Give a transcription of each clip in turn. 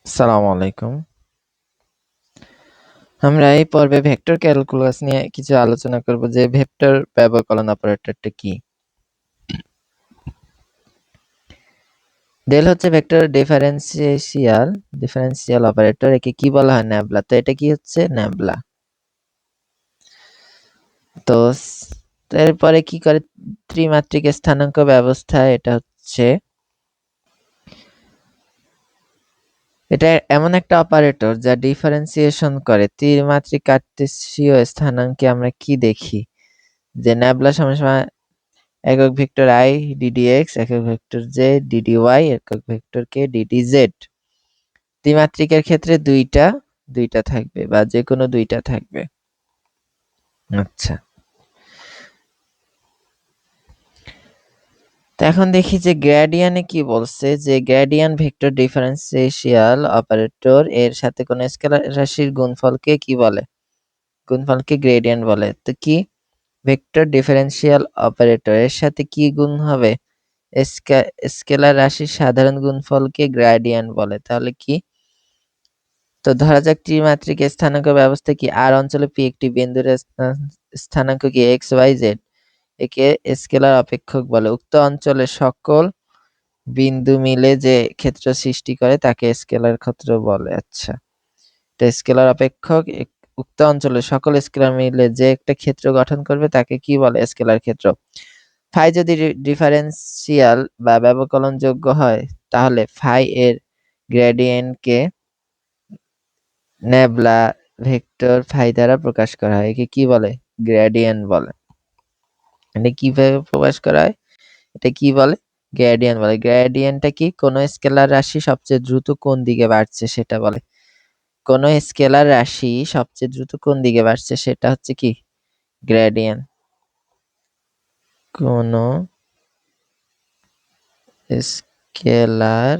আসসালামু আলাইকুম। আমরা এই পর্বে ভেক্টর ক্যালকুলাস নিয়ে কিছু আলোচনা করব যে ভেক্টর ব্যবকলন অপারেটরটা কি। ডেল হচ্ছে ভেক্টর ডিফারেন্সিয়াল অপারেটর, একে কি বলা হয়? ন্যাবলা। তো এটা কি হচ্ছে? ন্যাবলা। তো এরপরে কি করে ত্রিমাত্রিক স্থানাঙ্ক ব্যবস্থা? এটা এমন একটা অপারেটর যা ডিফারেন্সিয়েশন করে ত্রিমাত্রিক কার্টেসীয় স্থানাঙ্কে। আমরা কি দেখি যে ন্যাবলা সমান একক ভেক্টর i ddx, একক ভেক্টর j ddy, একক ভেক্টর k ddz। ত্রিমাত্রিকের ক্ষেত্রে দুইটা থাকবে বা যে কোনো দুইটা থাকবে। আচ্ছা, তো এখন দেখি যে গ্রেডিয়ানে কি বলছে, যে গ্রেডিয়ান ভেক্টর ডিফারেন্সিয়াল অপারেটর এর সাথে কোন স্কেলার রাশির গুণফলকে কি বলে? গুণফলকে গ্রেডিয়ান্ট বলে। তো কি ভেক্টর ডিফারেন্সিয়াল অপারেটর এর সাথে কি গুণ হবে? স্কেলার রাশির সাধারণ গুণফলকে গ্রেডিয়ান্ট বলে। তাহলে কি? তো ধরা যাক ত্রিমাত্রিক স্থানাঙ্ক ব্যবস্থা কি আর অঞ্চলে পি একটি বিন্দুর স্থানাঙ্ক কি এক্স ওয়াই জেড, একে স্কেলার অপেক্ষক বলে। উক্ত অঞ্চলে সকল বিন্দু মিলে যে ক্ষেত্র সৃষ্টি করে তাকে স্কেলার ক্ষেত্র বলে। আচ্ছা, তো স্কেলার অপেক্ষক উক্ত অঞ্চলে সকল স্কেলার মিলে যে একটা ক্ষেত্র গঠন করবে তাকে কি বলে? স্কেলার ক্ষেত্র। ফাই যদি ডিফারেন্সিয়াল বা ব্যবকলন যোগ্য হয় তাহলে ফাই এর গ্রেডিয়েন্টকে ন্যাবলা ভেক্টর ফাই দ্বারা প্রকাশ করা হয়। একে কি বলে? গ্রেডিয়েন্ট বলে। এটা কিভাবে প্রকাশ করা হয়? এটা কি বলে? গ্রেডিয়েন্ট বলে। গ্রেডিয়েন্টটা কি? কোন স্কেলার রাশি সবচেয়ে দ্রুত কোন দিকে বাড়ছে সেটা বলে। কোন স্কেলার রাশি সবচেয়ে দ্রুত কোন দিকে বাড়ছে সেটা হচ্ছে কি? গ্রেডিয়েন্ট। কোন স্কেলার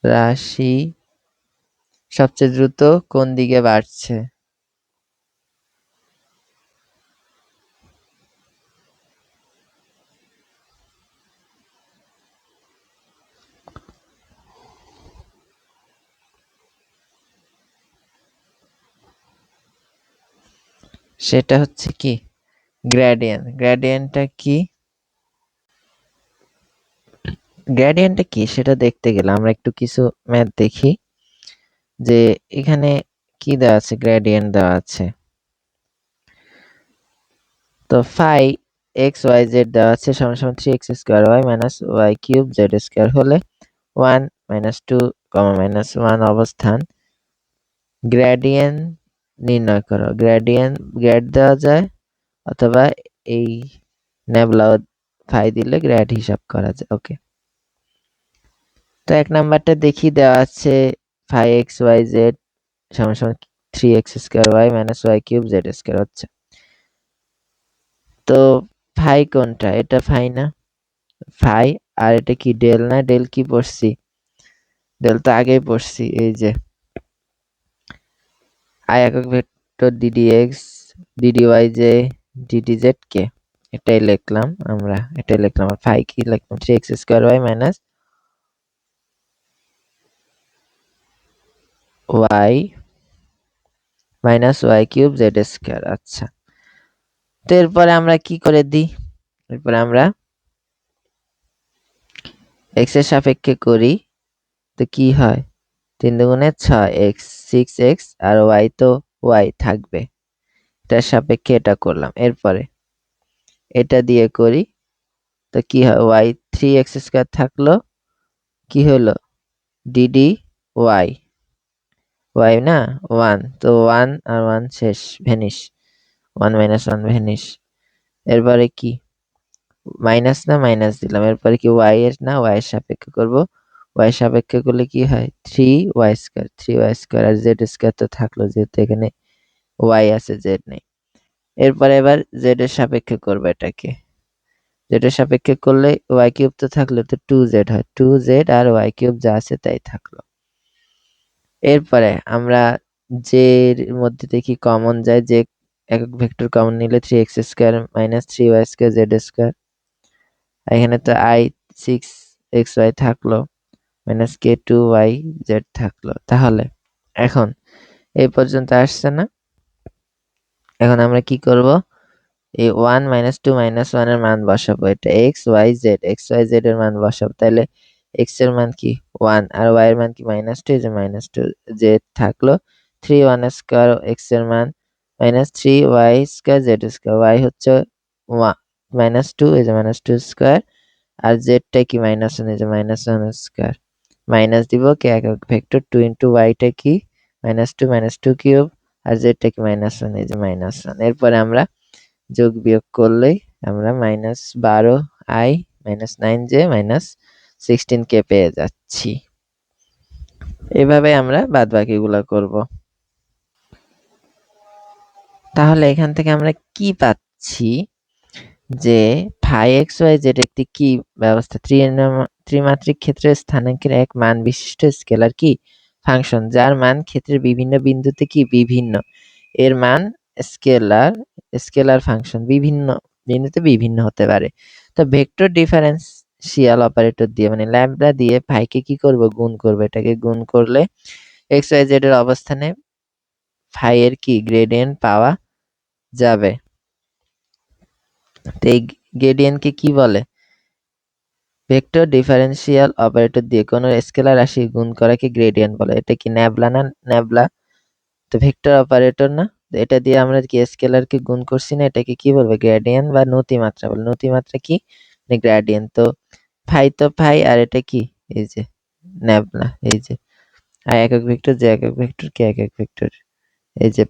রাশি সবচেয়ে দ্রুত কোন দিকে বাড়ছে সেটা হচ্ছে কি? গ্রেডিয়েন্ট। গ্রেডিয়েন্টটা কি? গ্রেডিয়েন্টটা কি সেটা দেখতে গেলে আমরা একটু কিছু ম্যাথ দেখি। যে এখানে কি দেওয়া আছে? গ্রেডিয়েন্ট দেওয়া আছে। তো ফাই এক্স ওয়াই জেড দেওয়া আছে সমান সমান 3x² y - y³ z² হলে 1 - 2, -1 অবস্থান গ্রেডিয়েন্ট নির্ণয় করো। গ্রেড দেওয়া যায় অথবা এই ন্যাবলা ফাই দিলে গ্রেড হিসাব করা যায়। ওকে, তো এক নাম্বারটা দেখি দেওয়া আছে ফাই এক্স ওয়াই জেড সমান সমান 3x² y - y³ z² হচ্ছে। তো ফাই কোনটা? এটা ফাই না? ফাই। আর এটা কি? ডেল না? ডেল কি পড়ছি? ডেল তো আগেই পড়ছি। এই যে আই একক ভেক্টর ddx dy যে ddz কে এটাই লিখলাম আমরা। আর ফাই কি লিখলাম? 3x² y y - y³ z²। আচ্ছা, তো এরপরে আমরা কি করে দিই? এরপরে আমরা এক্স এর সাপেক্ষে করি। তো কি হয়? 3 দুগুণে 6x, 6x, আর y তো y থাকবে, এটার সাপেক্ষে এটা করলাম। এরপরে এটা দিয়ে করি, তো কি হয়? y 3x² থাকলো, কি হলো? dd y, y না 1, তো 1 আর 1 শেষ, ভ্যানিশ। 1 - 1 ভ্যানিশ। এরপরে কি? মাইনাস না মাইনাস দিলাম। এরপরে কি? y এর না y এর সাপেক্ষে করব। y এর সাপেক্ষে করলে কি হয়? 3y², 3y² আর z² তো থাকলো, যেহেতু এখানে y আছে z নেই। এরপরে এবার z এর সাপেক্ষে করব এটাকে। z এর সাপেক্ষে করলে y³ তো থাকলো, তো 2z হয়। 2z আর y³ যা আছে তাই থাকলো। এরপরে আমরা যে এর মধ্যে দেখি কমন যায়, যে একক ভেক্টর কমন নিলে 3x² - 3y² z²। এখানে তো i 6xy থাকলো, মাইনাস কে টু ওয়াই জেড থাকলো। তাহলে এখন এই পর্যন্ত আসছে না? এখন আমরা কি করব? এই 1 - 2 - 1 এর মান বসাবো। এটা x y z, x y z এর মান বসাবো। তাহলে x এর মান কি 1 আর y এর মান কি -2, এই যে -2 z থাকলো 3 1 স্কয়ার, x এর মান -3 y square z square, y হচ্ছে -2, এই যে -2 স্কয়ার, আর z টা কি -1, এই যে -1 স্কয়ার। মাইনাস দিব কে একক ভেক্টর 2 y টা কি -2 -2 কিউব, আর z টা কি -1, এই যে -1। এরপরে আমরা যোগ বিয়োগ করলেই আমরা -12i -9j -16k পেয়ে যাচ্ছি। এভাবে আমরা বাদবাকিগুলো করব। তাহলে এখান থেকে আমরা কি পাচ্ছি যে ফাই এক্স ওয়াই জেড একটি কি ব্যবস্থা, ত্রিমাত্রিক ক্ষেত্রের স্থানাঙ্কের এক মান বিশিষ্ট স্কেলার কি ফাংশন, যার মান ক্ষেত্রের বিভিন্ন বিন্দুতে কি বিভিন্ন, এর মান স্কেলার ফাংশন বিভিন্ন বিন্দুতে বিভিন্ন হতে পারে। তো ভেক্টর ডিফারেন্সিয়াল অপারেটর দিয়ে মানে ল্যামডা দিয়ে ফাইকে কি করব, গুণ করব। এটাকে গুণ করলে এক্স ওয়াই জেড এর অবস্থানে ফাই এর কি গ্রেডিয়েন্ট পাওয়া যাবে। তো এই গ্রেডিয়েন্টকে কি বলে? ভেক্টর ডিফারেন্সিয়াল অপারেটর দিয়ে কোনো স্কেলার রাশি গুণ করাকে গ্রেডিয়েন্ট বলে। এটা কি ন্যাবলা না? ন্যাবলা তো ভেক্টর অপারেটর না? তো এটা দিয়ে আমরা কি স্কেলারকে গুণ করছি না, এটাকে কি বলবো? গ্রেডিয়েন্ট বা নতিমাত্রা বলে। নতিমাত্রা কি? গ্রেডিয়েন্ট। তো ফাই তো ফাই, আর এটা কি? এই যে ন্যাবলা, এই যে আর একক ভেক্টর, যে একক ভেক্টর কে একক ভেক্টর, এই যে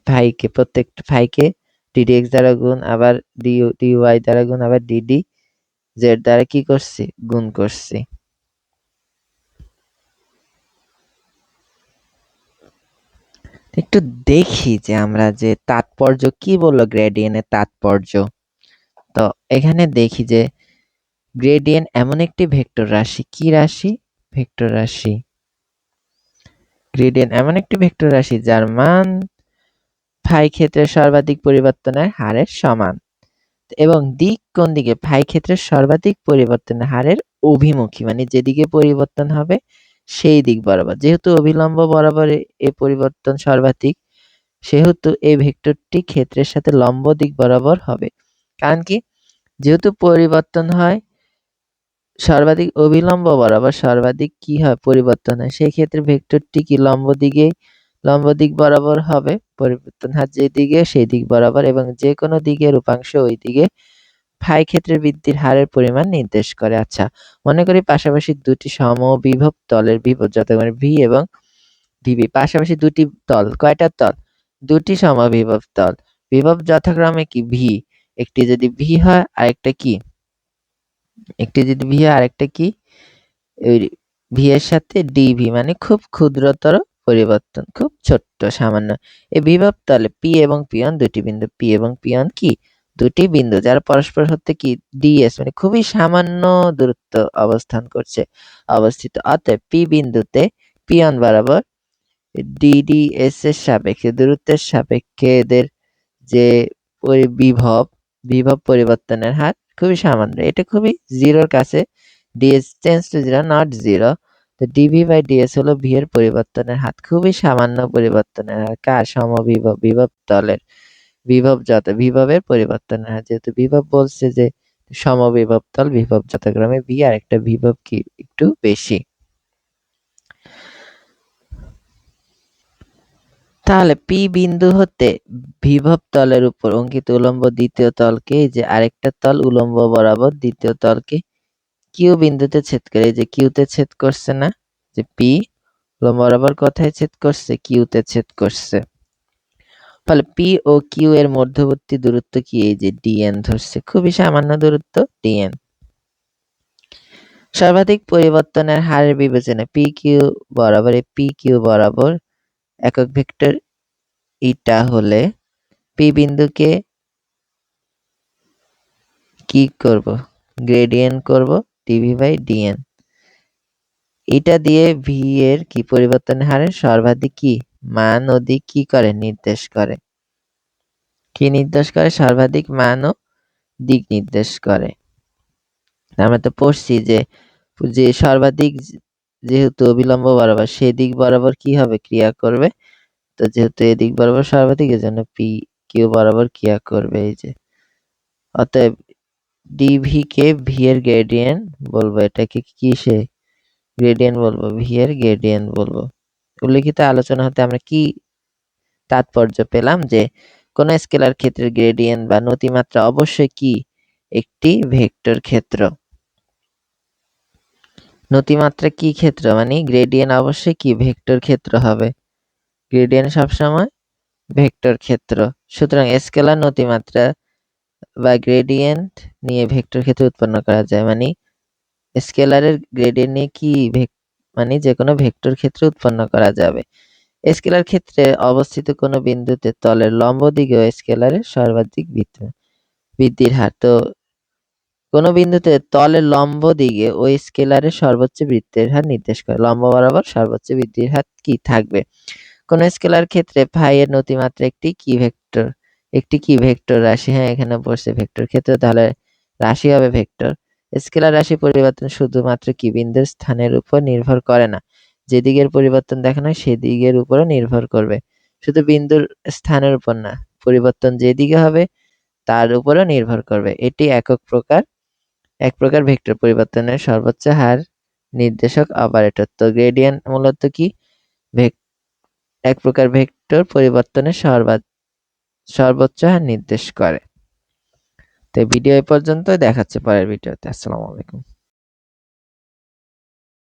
ফাইকে প্রত্যেকটা ফাইকে ডিডি দ্বারা গুণ, আবার ডি ওয়াই দ্বারা গুণ, আবার ডিডি জেড দ্বারা কি করছি? গুণ করছি। একটু দেখি যে আমরা যে তাৎপর্য কি বললো গ্রেডিয়েন্টের তাৎপর্য। তো এখানে দেখি যে গ্রেডিয়েন্ট এমন একটি ভেক্টর রাশি, কি রাশি? ভেক্টর রাশি। গ্রেডিয়েন্ট এমন একটি ভেক্টর রাশি যার মান ফাই ক্ষেত্রের সর্বাধিক পরিবর্তনের হারের সমান, এবং দিক কোন দিকে? ফাই ক্ষেত্রের সর্বাধিক পরিবর্তনের হারের অভিমুখী, মানে যেদিকে পরিবর্তন হবে সেই দিক বরাবর। যেহেতু অভিলম্ব বরাবর এ পরিবর্তন সর্বাধিক, সেহেতু এই ভেক্টরটি ক্ষেত্রের সাথে লম্ব দিক বরাবর হবে। কারণ কি? যেহেতু পরিবর্তন হয় সর্বাধিক অভিলম্ব বরাবর, সর্বাধিক কি হয়? পরিবর্তন হয়। সেই ক্ষেত্রে ভেক্টরটি কি লম্ব দিক বরাবর হবে। পরিবর্তন হার যেদিকে সেই দিক বরাবর, এবং যে কোনো দিকের উপাংশ ওই দিকে ফাই ক্ষেত্রের বৃদ্ধির হারের পরিমাণ নির্দেশ করে। আচ্ছা, মনে করি পাশাপাশি দুটি সমবিভব তলের বিভব যথাক্রমে ভি এবং ভিবি। পাশাপাশি দুটি তল, কয়টা তল? দুটি সমবিভব তল। বিভব যথাক্রমে কি? ভি। একটি যদি ভি হয় আরেকটা কি? একটি যদি ভি হয় আরেকটা কি? ওই ভি এর সাথে ডিভি, মানে খুব ক্ষুদ্রতর পরিবর্তন, খুব ছোট্ট সামান্য। এই বিভব তলে পি এবং পিয়ন দুটি বিন্দু, পি এবং পিয়ন কি? দুটি বিন্দু যারা পরস্পর হতে কি ডিএস মানে খুবই সামান্য দূরত্ব অবস্থান করছে, অবস্থিত। অতএব পি বিন্দুতে পিয়ন বরাবর ডিডিএস এর সাপেক্ষে দূরত্বের সাপেক্ষে এদের যে বিভব পরিবর্তনের হার খুবই সামান্য। এটা খুবই জিরোর কাছে, DS tends to zero not zero. তো ডিভি বাই ডিএস হলো ভি এর পরিবর্তনের হার, খুবই সামান্য পরিবর্তনের হার। কার? বিভব তলের বিভবের পরিবর্তনের হার। যেহেতু বিভব বলছে যে সমবিভব তল, বিভব যথাক্রমে ভি, আর একটা বিভব কি একটু বেশি। তাহলে পি বিন্দু হতে বিভব তলের উপর অঙ্কিত উলম্ব দ্বিতীয় তলকে, যে আরেকটা তল উলম্ব বরাবর দ্বিতীয় তলকে কিউ বিন্দুতে ছেদ করে, এই যে কিউতে ছেদ করছে না? যে পি উলম্ব বরাবর কোথায় ছেদ করছে? কিউতে ছেদ করছে। ফলে পি ও কিউ এর মধ্যবর্তী দূরত্ব কি? এই যে ডিএন ধরছে, খুবই সামান্য দূরত্ব ডিএন। সর্বাধিক পরিবর্তনের হারের বিবেচনা পি কিউ বরাবর, পি কিউ বরাবর একক ভেক্টর ইটা হলে পি বিন্দুকে কি করব? গ্রেডিয়েন্ট করব ডিভি বাই ডিএন। এটা দিয়ে ভি এর কি পরিবর্তনের হারের সর্বাধিক কি মান ও দিক কি করে? নির্দেশ করে। কি নির্দেশ করে? সর্বাধিক মান ও দিক নির্দেশ করে। আমরা তো পড়ছি যে যে সর্বাধিক যেহেতু অবিলম্ব বরাবর সেদিক বরাবর কি হবে ক্রিয়া করবে, তো যেহেতু এদিক বরাবর সর্বাধিক এজন্য পি কিউ বরাবর ক্রিয়া করবে। এই যে অতএব ডিভি কে ভি এর গ্রেডিয়েন্ট বলবো, এটাকে কিসে গ্রেডিয়েন্ট বলবো, ভি এর গ্রেডিয়েন্ট বলবো। উল্লেখিত আলোচনা হতে আমরা কি তাৎপর্য পেলাম যে কোন স্কেলার ক্ষেত্রের গ্রেডিয়েন্ট বা নতিমাত্রা অবশ্যই কি একটি ভেক্টর ক্ষেত্র। নতিমাত্রা কি ক্ষেত্র মানে গ্রেডিয়েন্ট অবশ্যই কি ভেক্টর ক্ষেত্র হবে, গ্রেডিয়েন্ট সবসময় ভেক্টর ক্ষেত্র। সুতরাং স্কেলার নতিমাত্রা বা গ্রেডিয়েন্ট নিয়ে ভেক্টর ক্ষেত্র উৎপন্ন করা যায়, মানে স্কেলারের গ্রেডিয়েন্ট নিয়ে কি মানে যে কোনো ভেক্টর ক্ষেত্র উৎপন্ন করা যাবে। স্কেলার ক্ষেত্রে অবস্থিত কোনো বিন্দুতে তলের লম্ব দিকে ও স্কেলারের সর্বাধিক বৃদ্ধির হার। তো কোনো বিন্দুতে তলের লম্ব দিকে ও স্কেলারের সর্বোচ্চ বৃদ্ধির হার নির্দেশ করে। লম্ব বরাবর সর্বোচ্চ বৃদ্ধির হার কি থাকবে? কোন স্কেলার ক্ষেত্রে ফাই এর নতিমাত্রা একটি কি ভেক্টর, একটি কি ভেক্টর রাশি। হ্যাঁ, এখানে বসছে ভেক্টর ক্ষেত্র, তাহলে রাশি হবে ভেক্টর। স্কেলার রাশি পরিবর্তন শুধুমাত্র কি বিন্দুর স্থানের উপর নির্ভর করে না, যেদিকের পরিবর্তন দেখানো হয় সেদিকের উপরও নির্ভর করবে। শুধু বিন্দুর স্থানের উপর না, পরিবর্তন যেদিকে হবে তার উপরও নির্ভর করবে। এটি এক প্রকার ভেক্টর পরিবর্তনের সর্বোচ্চ হার নির্দেশক অপারেটর। তো গ্রেডিয়েন্ট মূলত কি এক প্রকার ভেক্টর পরিবর্তনের সর্বোচ্চ হার নির্দেশ করে। তো ভিডিও এ পর্যন্ত, দেখাচ্ছে পরের ভিডিওতে। আসসালামু আলাইকুম।